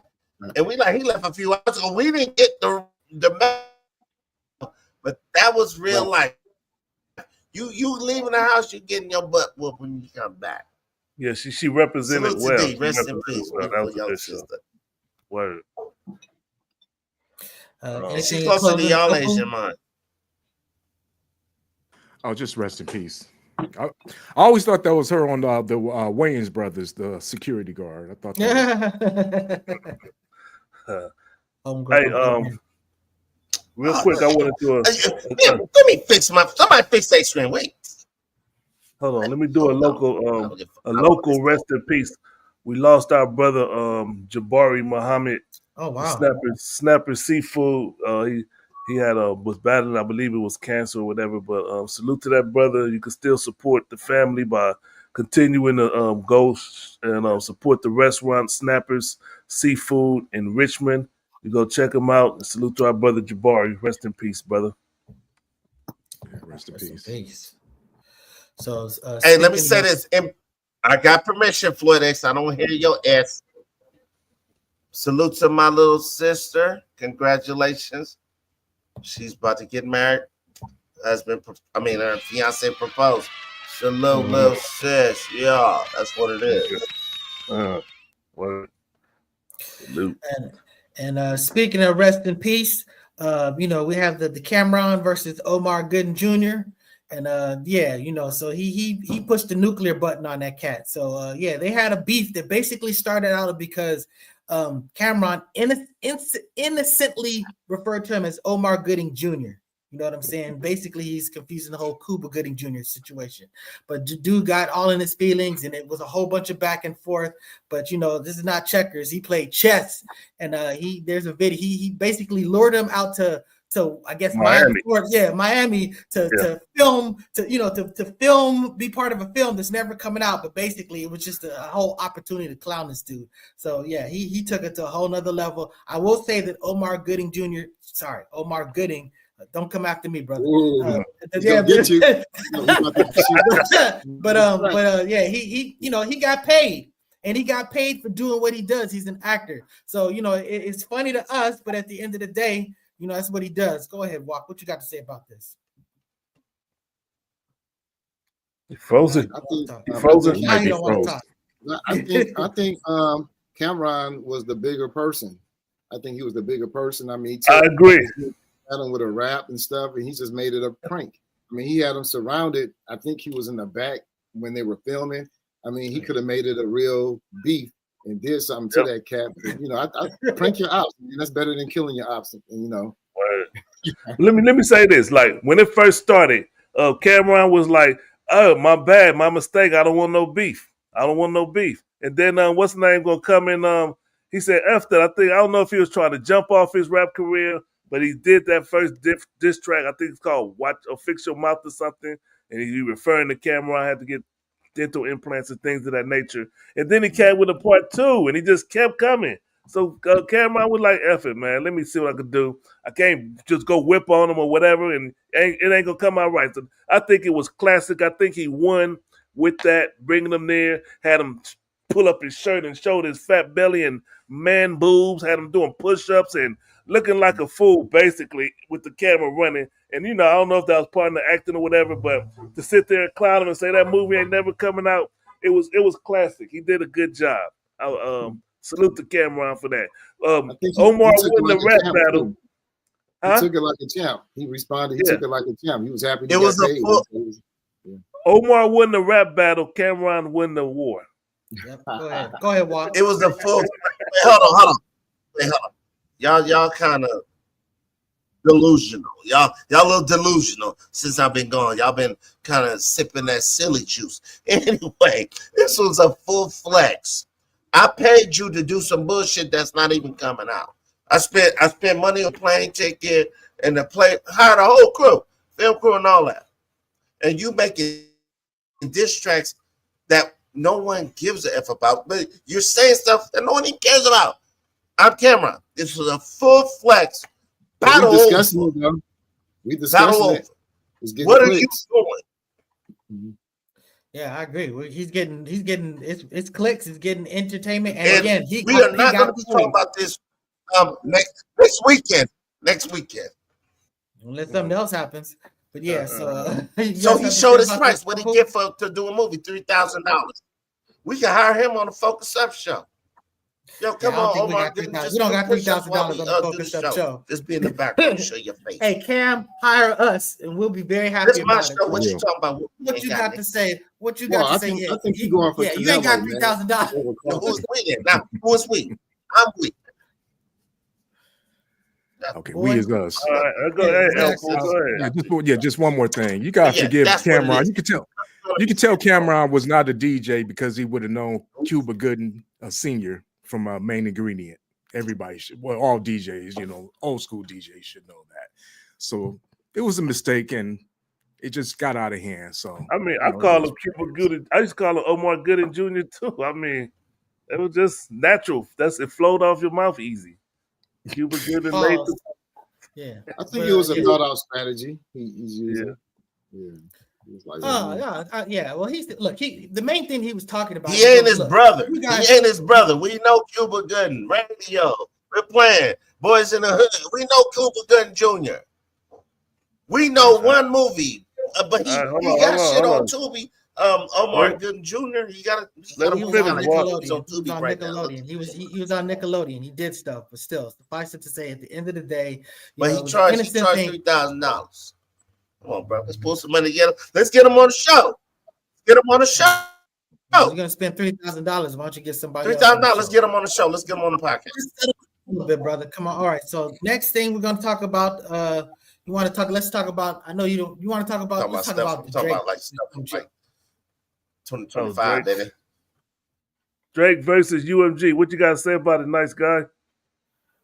he left a few hours ago. We didn't get the but that was real life. You leaving the house, you getting your butt whooped when you come back. Yeah, she represented well. Rest in peace. Well. That was a good show. Word. She's closer to y'all age than mine. Oh, just rest in peace. I always thought that was her on the Wayans brothers, the security guard. I thought that Hey, real quick, I wanted to let me fix somebody fix their screen. Wait. Hold on, let me do a local rest in peace. We lost our brother Jabari Muhammad. Oh wow. Snapper Seafood. He had was battling, I believe it was cancer or whatever. But salute to that brother. You can still support the family by continuing to go and support the restaurant Snappers Seafood in Richmond. You go check them out. And salute to our brother Jabari. Rest in peace, brother. Yeah, rest in peace. So, hey, let me say this. I got permission, Floyd X. I don't hear your ass. Salute to my little sister. Congratulations. She's about to get married. Her fiance proposed. Salute, little sis. Yeah, that's what it is. Salute. And speaking of rest in peace, we have the Cameron versus Omar Gooden Jr. And so he pushed the nuclear button on that cat. So they had a beef that basically started out because Cameron innocently referred to him as Omar Gooding Jr. You know what I'm saying? Basically, he's confusing the whole Cuba Gooding Jr. situation. But the dude got all in his feelings, and it was a whole bunch of back and forth. But this is not checkers. He played chess, and there's a video. He basically lured him out to I guess Miami to film, to film, be part of a film that's never coming out. But basically, it was just a whole opportunity to clown this dude. So he took it to a whole nother level. I will say that Omar Gooding, don't come after me, brother. Get you. He got paid. And he got paid for doing what he does. He's an actor. So, it's funny to us, but at the end of the day, that's what he does. Go ahead, Walk. What you got to say about this? Frozen. I think Cameron was the bigger person. I think he was the bigger person. I mean, I agree. Had him with a rap and stuff, and he just made it a prank. I mean, he had him surrounded. I think he was in the back when they were filming. I mean, he could have made it a real beef and did something to that cat. But, I prank your ops. I mean, that's better than killing your ops. And, Let me say this. Like when it first started, Cameron was like, "Oh, my bad, my mistake. I don't want no beef. And then what's the name gonna come in? He said after I don't know if he was trying to jump off his rap career. But he did that first diss track. I think it's called "Watch or Fix Your Mouth" or something. And he referring to Cameron had to get dental implants and things of that nature. And then he came with a part 2, and he just kept coming. So Cameron was like, "F it, man. Let me see what I could do. I can't just go whip on him or whatever, and it ain't gonna come out right." So I think it was classic. I think he won with that, bringing him there, had him pull up his shirt and showed his fat belly and man boobs, had him doing push-ups and looking like a fool, basically, with the camera running. And, I don't know if that was part of the acting or whatever, but to sit there and clown him and say that movie ain't never coming out, it was classic. He did a good job. Salute to Cameron for that. Omar won the rap battle. He took it like a champ. He responded. He took it like a champ. He was happy. Omar won the rap battle. Cameron won the war. Yep. Go ahead, Walk. It was a full. Hold on. Y'all kind of delusional. Y'all a little delusional since I've been gone. Y'all been kind of sipping that silly juice. Anyway, this was a full flex. I paid you to do some bullshit that's not even coming out. I spent money on plane ticket and hired a whole crew, film crew and all that. And you making diss tracks that no one gives a F about, but you're saying stuff that no one even cares about. I'm Cameron. This was a full flex battle. We discussed it, though. We discussed it. What are you doing? Yeah, I agree. He's getting it's clicks. He's getting entertainment, and again, we are not going to be talking about this next weekend. Unless something else happens. But yeah, so he showed his price. What he get to do a movie? $3,000. We can hire him on the Focus Up show. Yo, come on, Omar. We don't got $3,000 on the Focus Up show. Just be in the background, show your face. Hey, Cam, hire us, and we'll be very happy. This my show. What you talking about? What you got to say? What you got to say? I think you're going for you ain't got $3,000. Who's we now? Who's we? I'm we. Okay, we is us. All right, go ahead. Just one more thing. You gotta forgive Cameron. You can tell Cameron was not a DJ because he would have known Cuba Gooding, a senior, from Main Ingredient. Everybody should, well, all DJs, old school DJs should know that. So it was a mistake, and it just got out of hand. So I mean, I call him Cuba Gooding. I used to call him Omar Gooding Jr. too. I mean, it was just natural. It flowed off your mouth easy. Cuba Gooding made the. Yeah, I think it was a thought out strategy. He's using. Yeah. Like, Well, the main thing he was talking about. He ain't his brother. He ain't his brother. We know Cuba Gooding. Radio. We're playing Boys in the Hood. We know Cuba Gooding Jr. We know one movie, but he got shit on Tubi. Omar Gooding Jr. He let him finish. On Tubi right now. He was on Nickelodeon. He did stuff, but still, suffice it to say, at the end of the day, he charged $3,000. Come on, bro. Let's pull some money together. Let's get him on the show. Get him on the show. You're gonna spend $3,000. Why don't you get somebody? $3,000. Let's get him on the show. Let's get him on the podcast. A little bit, brother. Come on. All right. So next thing we're gonna talk about. You want to talk? Let's talk about. I know you don't. You want to talk about? Let's talk about stuff like 2025, baby. Drake versus UMG. What you got to say about it, nice guy?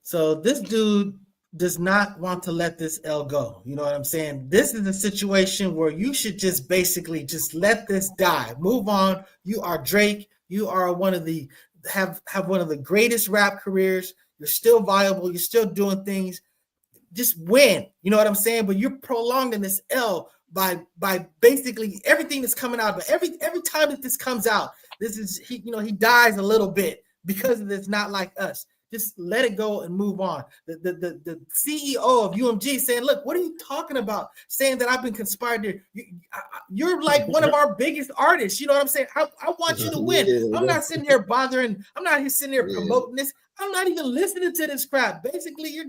So this dude does not want to let this L go. You know what I'm saying? This is a situation where you should just basically just let this die. Move on. You are Drake. You are one of the have one of the greatest rap careers. You're still viable. You're still doing things. Just win. You know what I'm saying? But you're prolonging this L by basically everything that's coming out. But every time that this comes out, this is he dies a little bit because it's not like us. Just let it go and move on. The CEO of UMG saying, look, what are you talking about? Saying that I've been conspired to. You're like one of our biggest artists. You know what I'm saying? I want you to win. I'm not sitting here bothering. I'm not sitting here promoting this. I'm not even listening to this crap. Basically, you're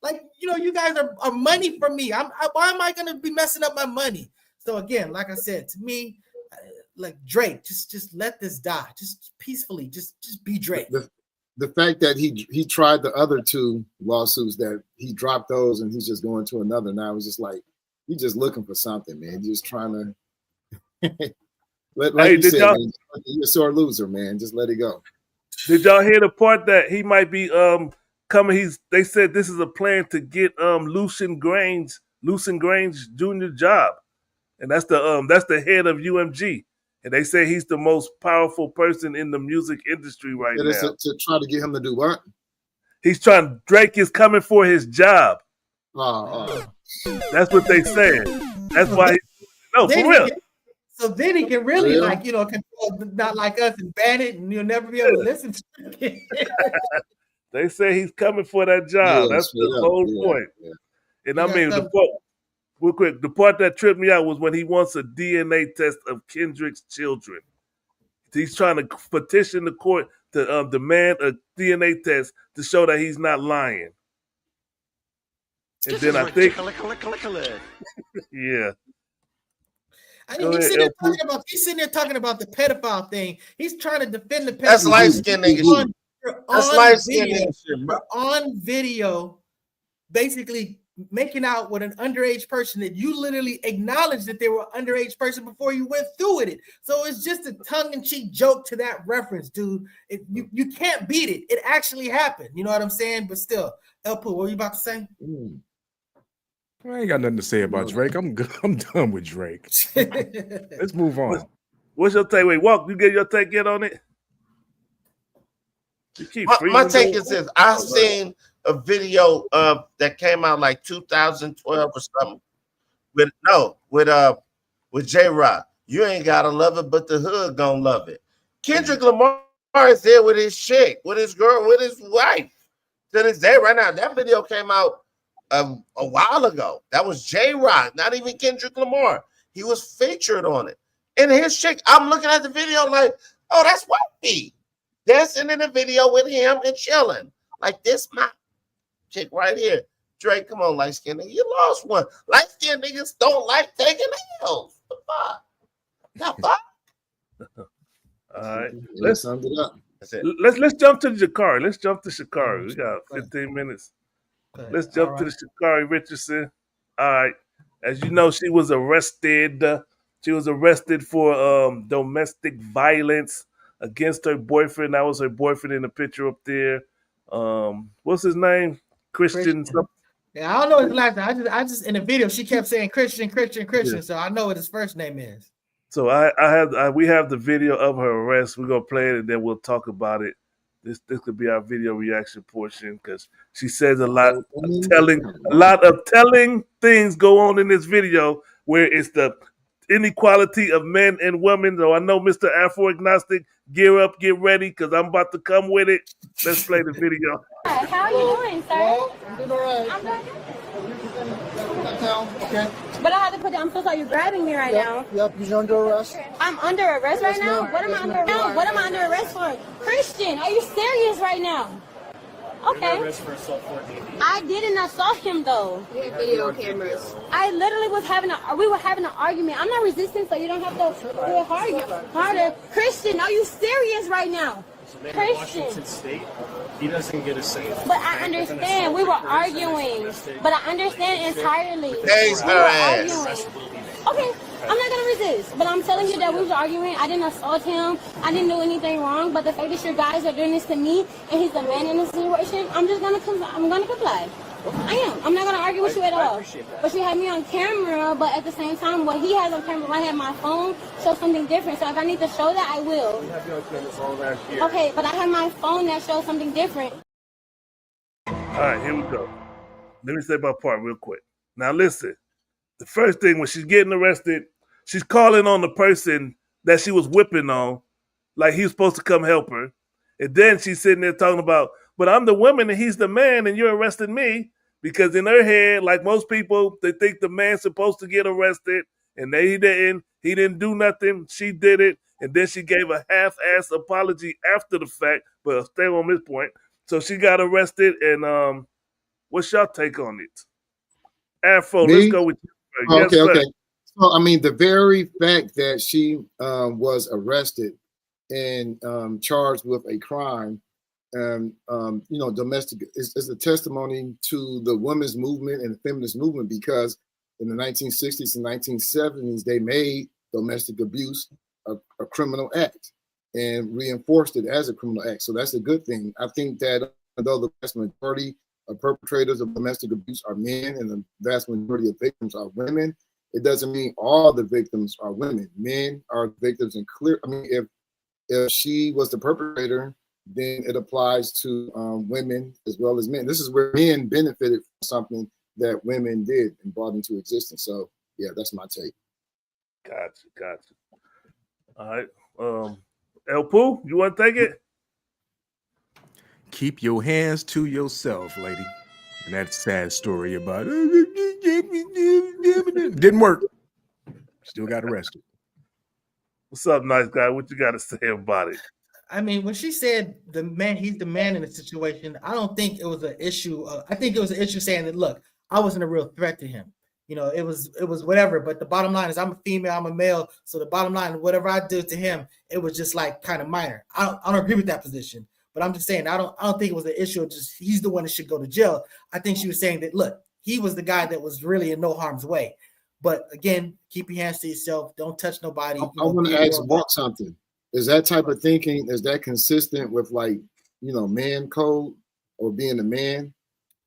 like, you guys are money for me. Why am I going to be messing up my money? So again, like I said, to me, like Drake, just let this die. Just peacefully, just be Drake. The fact that he tried the other two lawsuits, that he dropped those and he's just going to another now, it's just like he's just looking for something, man. Just trying to you're a sore loser, man. Just let it go. Did y'all hear the part that he might be coming? They said this is a plan to get Lucian Grange Jr. job, and that's the head of UMG. And they say he's the most powerful person in the music industry right now. To try to get him to do what? Drake is coming for his job. That's what they said. That's why. For real. So then he can really control, not like us, and ban it, and you'll never be able to listen to it. They say he's coming for that job. That's the whole point. Yeah. And I mean, real quick, the part that tripped me out was when he wants a DNA test of Kendrick's children. He's trying to petition the court to demand a DNA test to show that he's not lying. And then I think, yeah. I mean, he's sitting there talking about the pedophile thing. He's trying to defend the pedophile. That's light-skinned nigga shit. That's light-skinned nigga shit, bro. On video, basically making out with an underage person that you literally acknowledged that they were an underage person before you went through with it. So it's just a tongue-in-cheek joke to that reference, dude. You can't beat it. It actually happened. You know what I'm saying? But still, El-Poo, what were you about to say? I ain't got nothing to say about Drake. I'm done with Drake. Let's move on. What's your take? Wait, Walk, you get your take yet on it? My take is this. I've seen a video that came out like 2012 or something with J-Rock. You ain't gotta love it, but the hood gonna love it. Kendrick Lamar is there with his chick, with his girl, with his wife. To this day right now. That video came out a while ago. That was J-Rock, not even Kendrick Lamar. He was featured on it. And his chick, I'm looking at the video like, oh, that's wifey. dancing in the video with him and chilling. Like this, my chick right here. Drake, come on, light skinned nigga. You lost one. Light skinned niggas don't like taking L's. The fuck? The fuck? All right. Let's sum it up. Let's jump to Sha'Carri. Let's jump to Sha'Carri. We got 15 minutes. Let's jump to the Sha'Carri Richardson. All right. As you know, she was arrested. She was arrested for domestic violence against her boyfriend. That was her boyfriend in the picture up there. What's his name? Christian. Yeah, I don't know his last name. I just in the video she kept saying Christian. Yeah. So I know what his first name is. So we have the video of her arrest. We're gonna play it and then we'll talk about it. This could be our video reaction portion because she says a lot of telling things go on in this video where it's the inequality of men and women. So I know Mr. Afro Agnostic, gear up, get ready, because I'm about to come with it. Let's play the video. How are you doing, sir? Well, I'm doing all right. I'm doing good. Okay. But I had to put down. I'm so sorry you're grabbing me right now. Yep, you're under arrest. I'm under arrest right now? ma'am. What am I under arrest for? What am I under arrest for? Christian, are you serious right now? Okay. I didn't assault him though. Video cameras. I literally we were having an argument. I'm not resisting, so you don't have to do it harder. Christian, are you serious right now? Christian. State, he doesn't get a say. But I understand. We were arguing. But I understand entirely. Thanks, We were arguing. Okay, I'm not gonna resist. But I'm telling you that we was arguing. I didn't assault him. I didn't do anything wrong. But the fact that your guys are doing this to me and he's the man in this situation, I'm gonna comply. I am. I'm not gonna argue with you at all. But you have me on camera, but at the same time, what he has on camera, when I have my phone, shows something different. So if I need to show that, I will. Okay, but I have my phone that shows something different. All right, here we go. Let me say my part real quick. Now listen, the first thing when she's getting arrested, she's calling on the person that she was whipping on, like he was supposed to come help her. And then she's sitting there talking about, but I'm the woman and he's the man and you're arresting me. Because in her head, like most people, they think the man's supposed to get arrested and he didn't. He didn't do nothing. She did it. And then she gave a half-ass apology after the fact. But I'll stay on this point. So she got arrested. And what's your take on it? Afro, let's go with you. Okay, okay. So, I mean, the very fact that she was arrested and charged with a crime, domestic is a testimony to the women's movement and the feminist movement, because in the 1960s and 1970s, they made domestic abuse a criminal act and reinforced it as a criminal act. So that's a good thing. I think that although the vast majority of perpetrators of domestic abuse are men and the vast majority of victims are women, it doesn't mean all the victims are women. Men are victims and clear. I mean, if she was the perpetrator, then it applies to women as well as men. This is where men benefited from something that women did and brought into existence. So, yeah, that's my take. Gotcha. All right. El Poo, you want to take it? Keep your hands to yourself, lady. And that sad story about didn't work. Still got arrested. What's up, nice guy? What you got to say about it? I mean, when she said he's the man in the situation, I don't think it was an issue. I think it was an issue saying that, look, I wasn't a real threat to him. You know, it was whatever. But the bottom line is I'm a female, I'm a male. So the bottom line, whatever I did to him, it was just like kind of minor. I don't agree with that position. But I'm just saying, I don't think it was an issue of just he's the one that should go to jail. I think she was saying that, look, he was the guy that was really in no harm's way. But again, keep your hands to yourself. Don't touch nobody. I want to ask Mark something. Is that type of thinking, is that consistent with man code or being a man?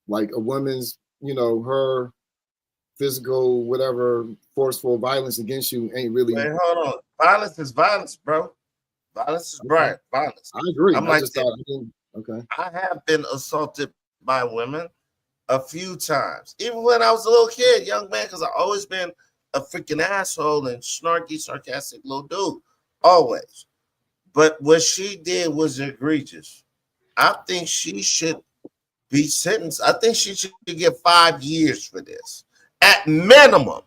Like a woman's, her physical, whatever, forceful violence against you ain't really. Man, hold on. Violence is violence, bro. Violence is right. Violence. I agree. Okay. I have been assaulted by women a few times, even when I was a little kid, young man, because I've always been a freaking asshole and snarky, sarcastic little dude, always. But what she did was egregious. I think she should be sentenced. I think she should get 5 years for this, at minimum.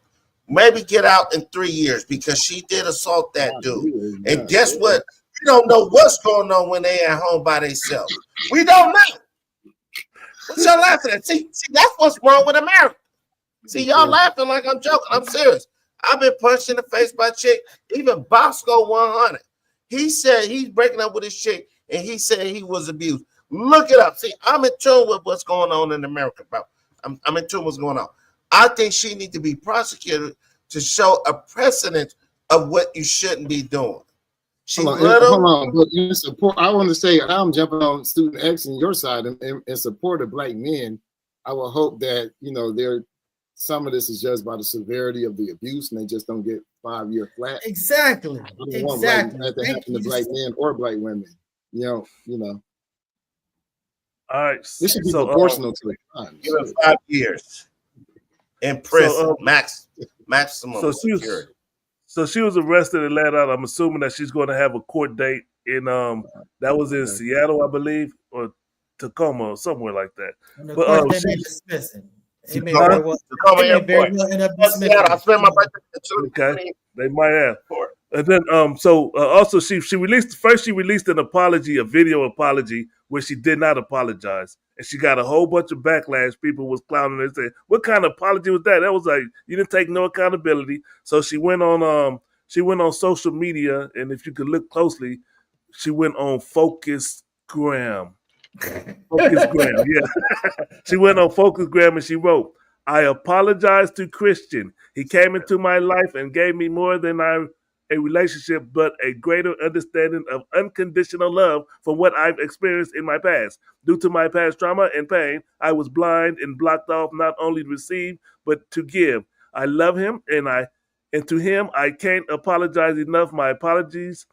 Maybe get out in 3 years because she did assault that dude. And guess what? We don't know what's going on when they at home by themselves. We don't know. What y'all laughing at? See, that's what's wrong with America. See, y'all laughing like I'm joking. I'm serious. I've been punched in the face by a chick. Even Bosco 100. He said he's breaking up with his chick, and he said he was abused. Look it up. See, I'm in tune with what's going on in America, bro. I'm in tune with what's going on. I think she needs to be prosecuted to show a precedent of what you shouldn't be doing. Hold on. But in support, I want to say I'm jumping on student X and your side in support of black men. I will hope that some of this is judged by the severity of the abuse, and they just don't get 5-year flat. Exactly. I don't want that to happen to black men or black women. You know. All right. This should be proportional to the crime. Give it 5 years in prison, maximum security. So she was arrested and let out. I'm assuming that she's going to have a court date in that was in Seattle, I believe, or Tacoma, or somewhere like that. But they may very well end up dismissing. I spent my birthday. Okay, they might have. And then also she released an apology, a video apology where she did not apologize, and she got a whole bunch of backlash. People was clowning her and saying, "What kind of apology was that?" That was like, you didn't take no accountability. So she went on social media, and if you could look closely, she went on Focuz Gram. She went on Focuz Gram and she wrote, "I apologize to Christian. He came into my life and gave me more than a relationship, but a greater understanding of unconditional love from what I've experienced in my past. Due to my past trauma and pain, I was blind and blocked off not only to receive, but to give. I love him, and to him, I can't apologize enough. My apologies.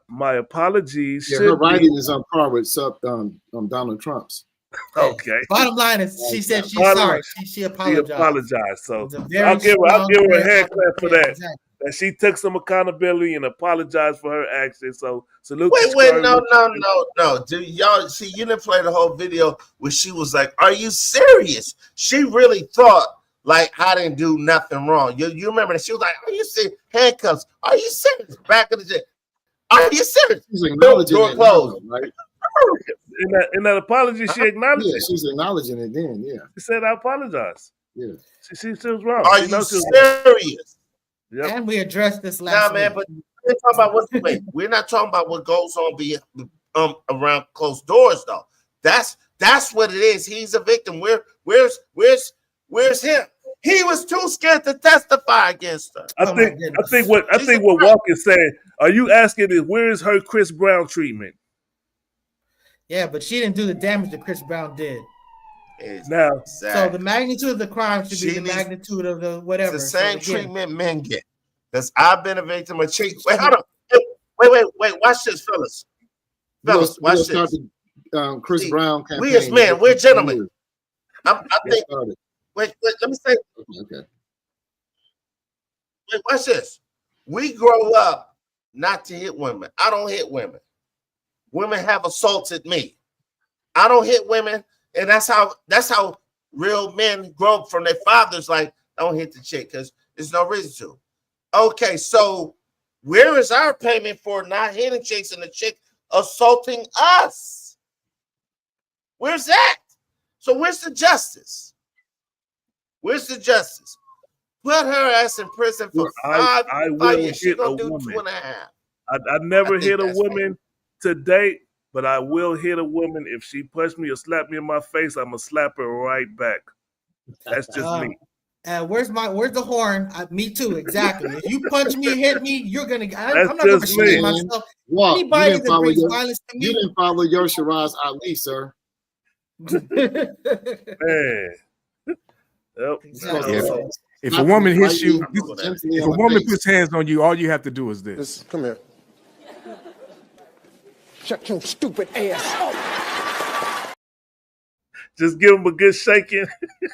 My apologies. Yeah, her writing is on par with Donald Trump's. Okay. Bottom line is, she said she's sorry. She apologized. She apologized. So I'll give her a hand clap for that. Exactly. That she took some accountability and apologized for her actions. So salute. Wait, no. Do y'all see? You didn't play the whole video where she was like, "Are you serious?" She really thought like I didn't do nothing wrong. You remember that? She was like, "Are you serious? Handcuffs? Are you serious?" Back in the day. Are you serious? She's acknowledging it, closed, right? In that apology, she acknowledged it. She's acknowledging it then, yeah. She said, "I apologize." Yeah. She was wrong. Are you serious? Yep. And we addressed this last week. Man, but we're not talking about what goes on around closed doors, though. That's what it is. He's a victim. Where's him? He was too scared to testify against her. I think what Walk is saying. Are you asking is where is her Chris Brown treatment? Yeah, but she didn't do the damage that Chris Brown did. Now, so the magnitude of the crime should be the magnitude of the whatever. It's the same treatment men get. Because I've been a victim of cheat. Wait, hold on. Wait. Watch this, fellas. Watch this. Chris Brown campaign. We as men, we're gentlemen. I think. Wait. Let me say. Okay. Wait, watch this. We grow up not to hit women. I don't hit women. Women have assaulted me. I don't hit women. And that's how real men grow up from their fathers. Like, don't hit the chick because there's no reason to. Okay, so where is our payment for not hitting chicks and the chick assaulting us? Where's that? So where's the justice? Where's the justice? Put her ass in prison for 5 years. She's gonna do 2.5. I never hit a woman to date. But I will hit a woman if she punched me or slapped me in my face. I'm gonna slap her right back. That's just me. Where's the horn? Me too, exactly. If you punch me, hit me, you're gonna. I'm not gonna shoot myself. Well, anybody that brings violence to me, you didn't follow your Shiraz Ali, sir. Man. Yep. Exactly. If a woman hits you, if a woman puts hands on you, all you have to do is this. Come here. Shut your stupid ass up. Just give him a good shaking.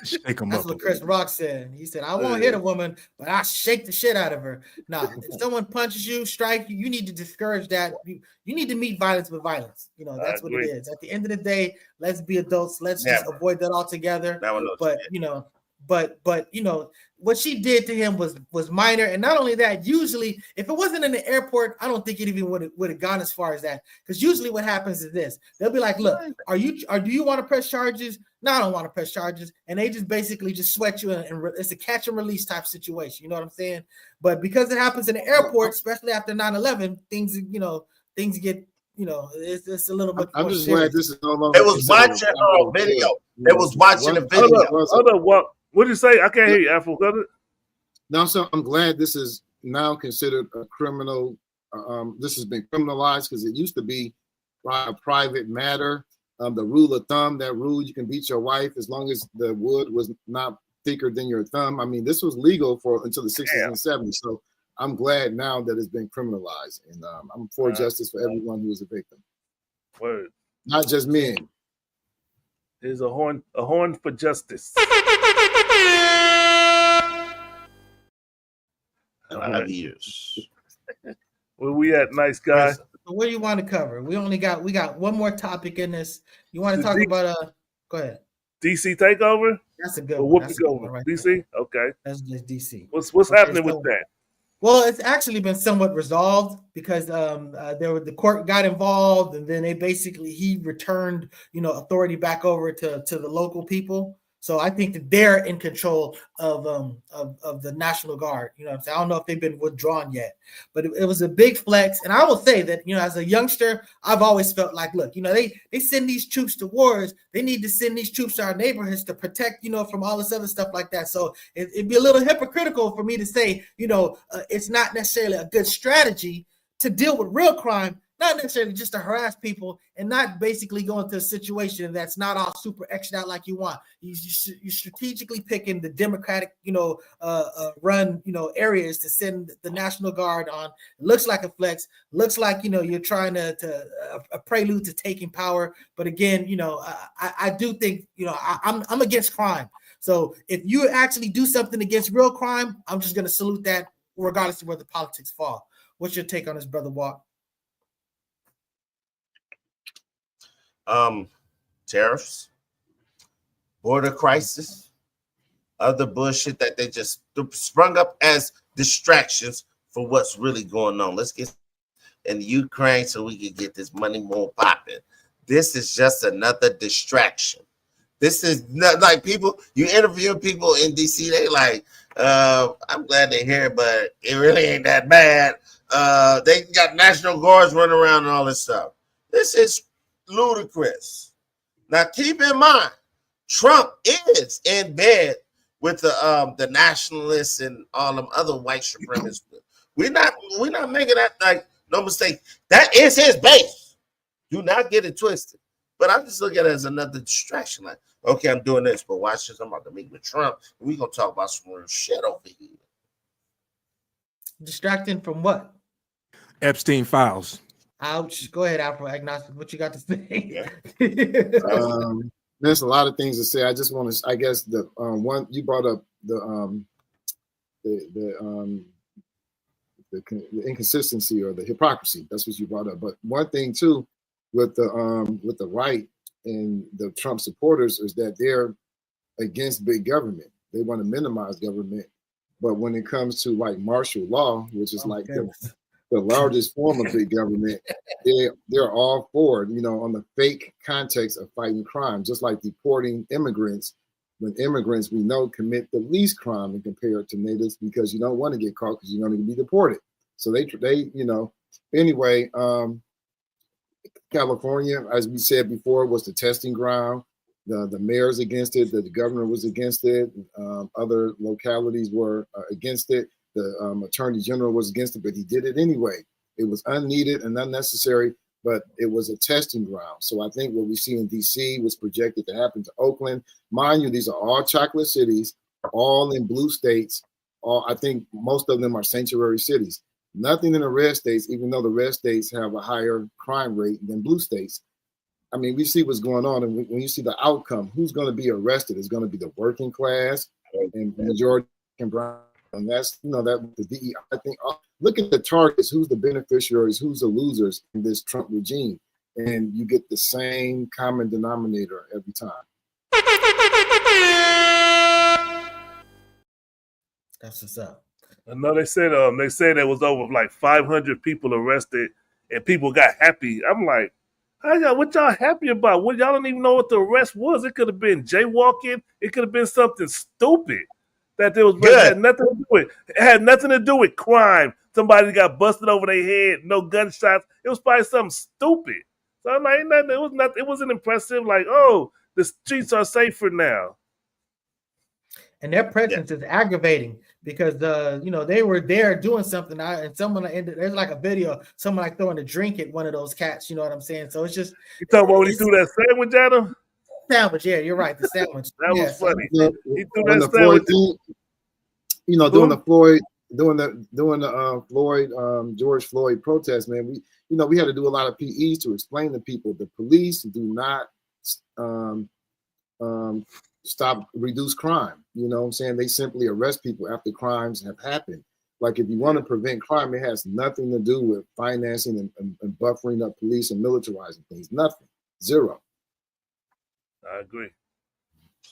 Shake him That's up. what Chris Rock said. He said, I won't hit a woman, but I'll shake the shit out of her. Now, if someone punches you, strike you, you need to discourage that. You need to meet violence with violence. You know, that's what it is. At the end of the day, let's be adults. Let's just avoid that altogether. But, but you know what she did to him was minor. And not only that, usually if it wasn't in the airport, I don't think it even would have gone as far as that. Because usually what happens is this: they'll be like, "Look, do you want to press charges? No, I don't want to press charges," and they just basically just sweat you, and it's a catch and release type situation. You know what I'm saying? But because it happens in the airport, especially after 9/11, things get. You know, it's a little bit. I'm more just serious. glad this is no longer. It was watching a video. It was watching a video. What did you say? I can't hear you, Afro. No, so I'm glad this is now considered a criminal. This has been criminalized because it used to be a private matter. The rule of thumb, that rule, you can beat your wife as long as the wood was not thicker than your thumb. I mean, this was legal until the 60s and 70s. So I'm glad now that it's been criminalized, and I'm for justice for everyone who is a victim. Word. Not just men. There's a horn for justice. Where we at, nice guy? So where do you want to cover? We got one more topic in this. You want to talk about go ahead. DC takeover? That's a good one. That's a good one right DC? There. Okay. That's just DC. What's happening with that? Well, it's actually been somewhat resolved because the court got involved, and then he returned, authority back over to the local people. So I think that they're in control of the National Guard. You know what I'm saying? I don't know if they've been withdrawn yet, but it was a big flex. And I will say that, as a youngster, I've always felt like, look, they send these troops to wars. They need to send these troops to our neighborhoods to protect, from all this other stuff like that. So it'd be a little hypocritical for me to say, it's not necessarily a good strategy to deal with real crime, not necessarily just to harass people and not basically go into a situation that's not all super extra out like you want. You're strategically picking the Democratic, run, areas to send the National Guard on. It looks like a flex. Looks like, you're trying to a prelude to taking power. But again, I do think, I'm against crime. So if you actually do something against real crime, I'm just going to salute that regardless of where the politics fall. What's your take on this, Brother Walk? Tariffs, border crisis, other bullshit that they just sprung up as distractions for what's really going on. Let's get in Ukraine so we can get this money more popping. This is just another distraction. This is not like you interview people in DC, they like, I'm glad they're here, but it really ain't that bad. They got National Guards running around and all this stuff. This is ludicrous. Now keep in mind, Trump is in bed with the nationalists and all them other white supremacists. We're not making that, like, no mistake. That is his base. Do not get it twisted. But I just look at it as another distraction. Like, okay, I'm doing this, but watch this. I'm about to meet with Trump, and we're gonna talk about some real shit over here. Distracting from what? Epstein files. Ouch. Go ahead, Afro Agnostic. What you got to say? There's a lot of things to say. I just want to, I guess, the one you brought up, the inconsistency or the hypocrisy. That's what you brought up. But one thing too, with the right and the Trump supporters is that they're against big government. They want to minimize government. But when it comes to like martial law, which is the largest form of big government, they're all for it, on the fake context of fighting crime, just like deporting immigrants. When immigrants, we know, commit the least crime and compared to natives because you don't want to get caught because you're going to be deported. So they anyway, California, as we said before, was the testing ground. The mayor's against it. The governor was against it. Other localities were against it. The attorney general was against it, but he did it anyway. It was unneeded and unnecessary, but it was a testing ground. So I think what we see in DC was projected to happen to Oakland. Mind you, these are all chocolate cities, all in blue states. I think most of them are sanctuary cities. Nothing in the red states, even though the red states have a higher crime rate than blue states. I mean, we see what's going on, and when you see the outcome, who's going to be arrested is going to be the working class and the majority and brown. And that's, that the DEI, I think, look at the targets, who's the beneficiaries, who's the losers in this Trump regime. And you get the same common denominator every time. That's what's up. I know they said there was over like 500 people arrested and people got happy. I'm like, what y'all happy about? What y'all don't even know what the arrest was. It could have been jaywalking. It could have been something stupid that there was had nothing to do with. It had nothing to do with crime. Somebody got busted over their head, no gunshots. It was probably something stupid. So I'm like, it wasn't impressive. Like, oh, the streets are safer now. And their presence is aggravating because they were there doing something, and someone there's like a video, someone like throwing a drink at one of those cats. You know what I'm saying? So it's just you talking about when he threw that sandwich at him. Sandwich, yeah, you're right. The sandwich that was funny. He threw that sandwich. Doing the Floyd, doing the Floyd, George Floyd protest, man. We had to do a lot of PEs to explain to people the police do not reduce crime. You know what I'm saying? They simply arrest people after crimes have happened. Like if you want to prevent crime, it has nothing to do with financing and buffering up police and militarizing things. Nothing. Zero. I agree.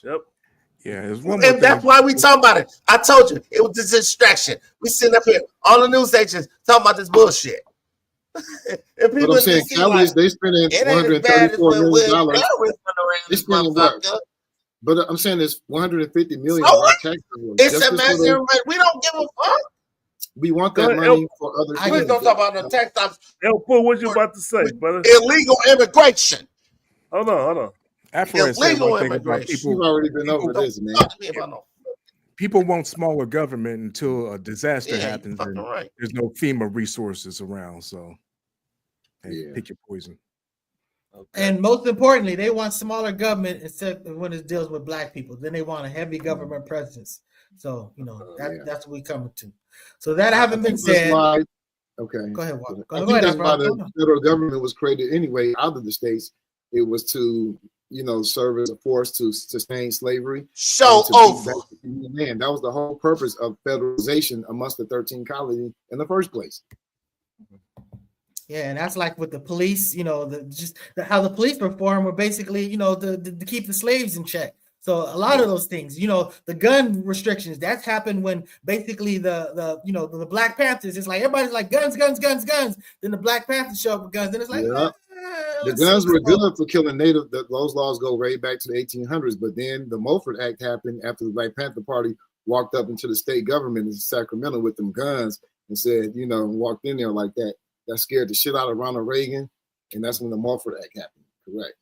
Yep. Yeah, there's one more and thing. that's why we talking about it. I told you it was a distraction. We sitting up here, all the news stations talking about this bullshit. And people I'm saying, Cali, they spending $134 million. They spending what? But I'm saying there's 150 million. So it's a massive. We don't give a fuck. We want that money for other things. Please don't talk about the tax stops. What you about to say, brother? Illegal immigration. Hold on. Illegal immigration. We've already been over this, man. People want smaller government until a disaster happens and there's no FEMA resources around. So pick your poison. Okay. And most importantly, they want smaller government except when it deals with black people. Then they want a heavy government presence. So that's what we coming to. So that having been said, okay, go ahead. Go ahead. That's why the federal government was created anyway out of the states. It was to serve as a force to sustain slavery. Show over. Man, that was the whole purpose of federalization amongst the 13 colonies in the first place. Yeah, and that's like with the police, how the police perform were basically, to keep the slaves in check. So a lot of those things, the gun restrictions, that's happened when basically the Black Panthers, it's like everybody's like guns. Then the Black Panthers show up with guns. Then it's like, the guns were good for killing native. Those laws go way back to the 1800s. But then the Mulford Act happened after the Black Panther Party walked up into the state government in Sacramento with them guns and said, walked in there like that. That scared the shit out of Ronald Reagan, and that's when the Mulford Act happened. Correct.